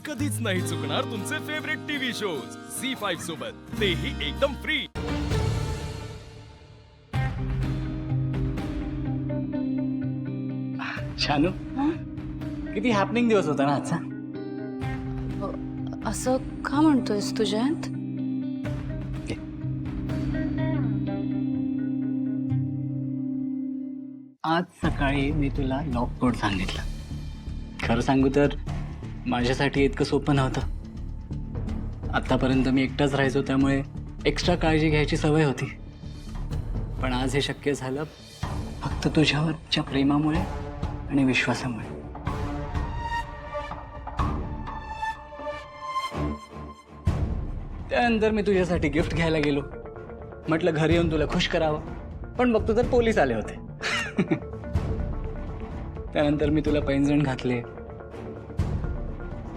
कधीच नाही चुकणार तुमचे फेवरेट टीव्ही शोज झी5 सोबत, तेही एकदम फ्री। शानू, किती हॅपनिंग दिवस होता ना आजचा। असं का म्हणतोयस तू जयंत? आज सकाळी मी तुला लॉक कोड सांगितलं। खरं सांगू तर माझ्यासाठी इतकं सोपं नव्हतं। आतापर्यंत मी एकटाच राहायचो, त्यामुळे एक्स्ट्रा काळजी घ्यायची सवय होती। पण आज हे शक्य झालं फक्त तुझ्यावरच्या प्रेमामुळे आणि विश्वासामुळे। त्यानंतर मी तुझ्यासाठी गिफ्ट घ्यायला गेलो। म्हटलं घरी येऊन तुला खुश करावं, पण बघतो तर पोलीस आले होते। त्यानंतर मी तुला पैंजण घातले।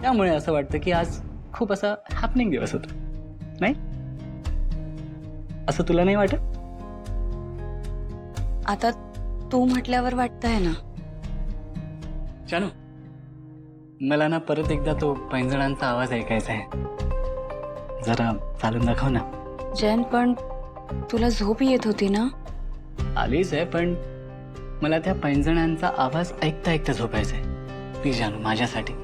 त्यामुळे असं वाटतं की आज खूप असा हॅपनिंग दिवस होता, नाही? असं तुला नाही वाटत? आता तू म्हटल्यावर वाटतंय ना। जानू, मला ना परत एकदा तो पैंजणांचा आवाज ऐकायचा आहे। जरा चालून दाखव ना। जयंत, पण तुला झोप येत होती ना? आलीच आहे, पण मला त्या पैंजणांचा आवाज ऐकता ऐकता झोपायचंय। प्लीज जानू, माझ्यासाठी।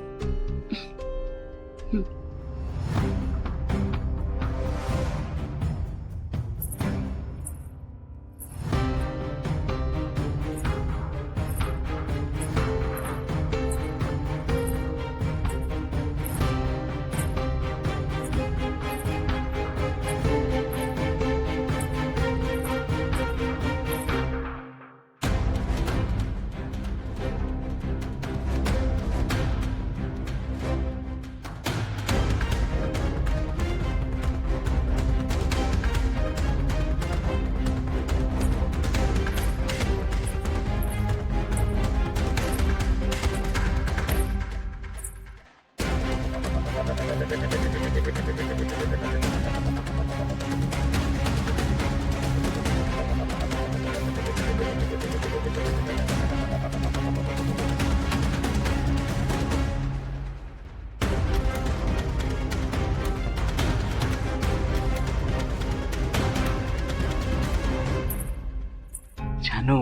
जानू,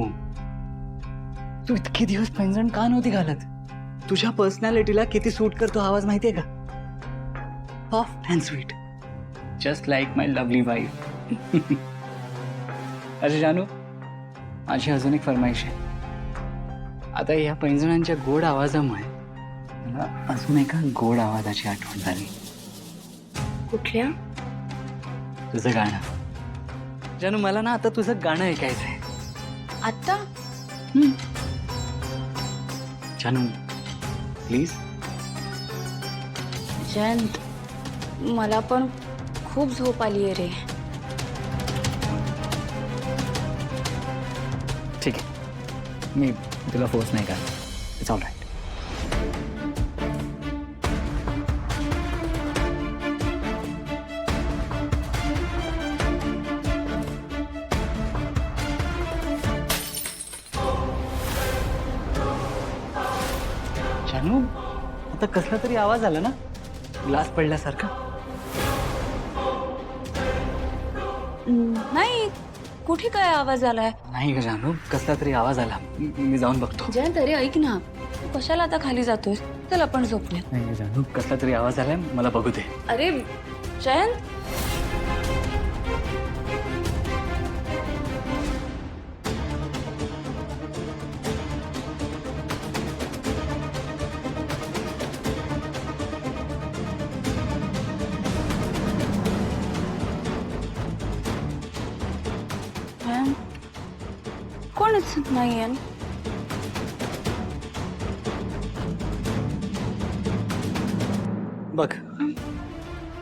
तू इतके दिवस पैंजण का नव्हती घालत? तुझ्या पर्सनॅलिटीला किती सूट करतो आवाज माहितीये का? Soft and sweet, just like my lovely wife. अरे जानू, माझी अजून एक फरमाईश आहे। आता या पैंजणांच्या गोड आवाजामुळे मला अजून एका गोड आवाजाची आठवण झाली। कुठल्या? तुझं गाणं। जानू, मला ना आता तुझं गाणं ऐकायचंय। आता? जानू, प्लीज। जयंत, मला पण खूप झोप आली आहे रे। ठीक आहे, मी तुला फोर्स नाही करणार। It's all right. जानू, आता कसला तरी आवाज आला ना, ग्लास पडल्यासारखा। नाही, कुठे काय आवाज आलाय? नाही ग जानू, कसला तरी आवाज आला। मी जाऊन बघतो। जयंत, अरे ऐक ना, तू कशाला आता खाली जातोय? चल आपण झोपूया। नाही ग जानू, कसला तरी आवाज आलाय, मला बघू दे। अरे जयंत, कोणच नाहीये। बघ,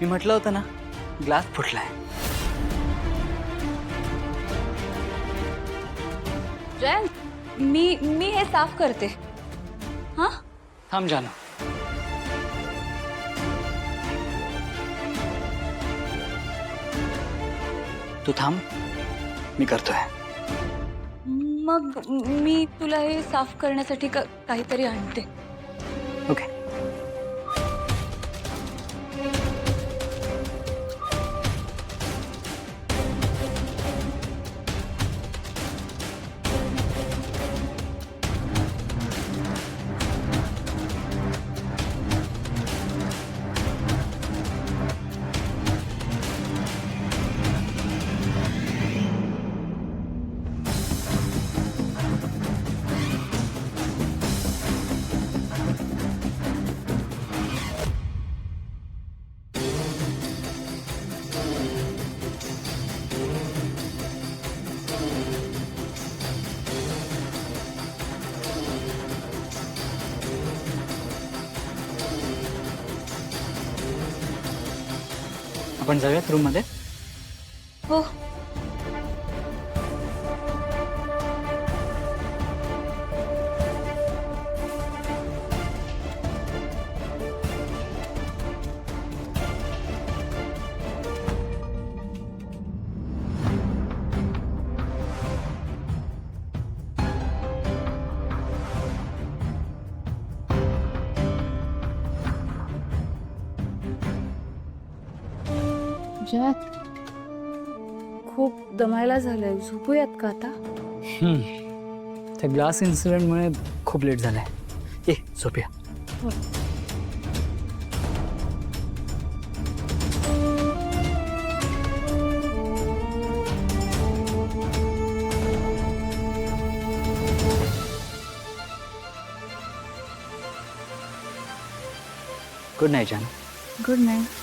मी म्हटलं होतं ना, ग्लास फुटलाय। जयंत, मी हे साफ करते। हाँ, थांब जानू। तू थांब, मी करतोय। मग मी तुला हे साफ करण्यासाठी काहीतरी आणते। ओके। आपण जाऊयात रूम मध्ये. हो. जयात, खूप दमायला झालंय, झोपूयात का आता? त्या ग्लास इन्सिडेंटमुळे खूप लेट झालाय. ये झोपूया. गुड नाईट जानू. Good night.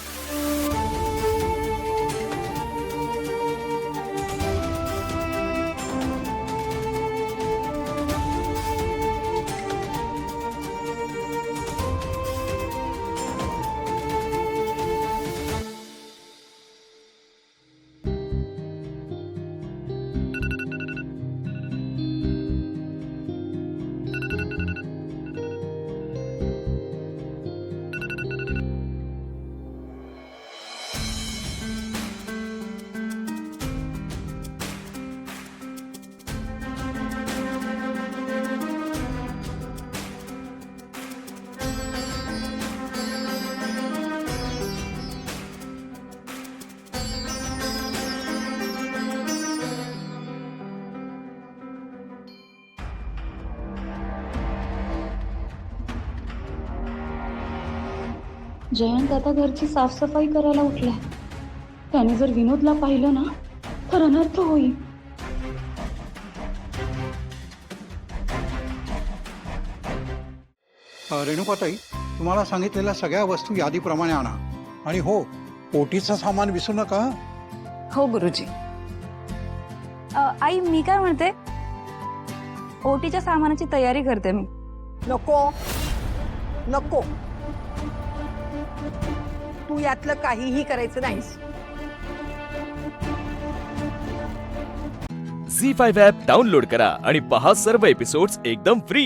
जयंत आता घरची साफसफाई करायला उठलाय. त्याने जर विनोदला पाहिलं ना तर अनर्थ होईल. रेणुकाताई, तुम्हाला सांगितलेल्या सगळ्या वस्तू यादीप्रमाणे आणा. आणि हो, ओटीचं सामान विसरू नका. हो गुरुजी. आई, मी काय म्हणते, ओटीच्या सामानाची तयारी करते मी. नको नको, तू यातलं काहीही करायचं नाहीस. झी 5 ॲप डाउनलोड करा आणि पहा सर्व एपिसोड्स एकदम फ्री.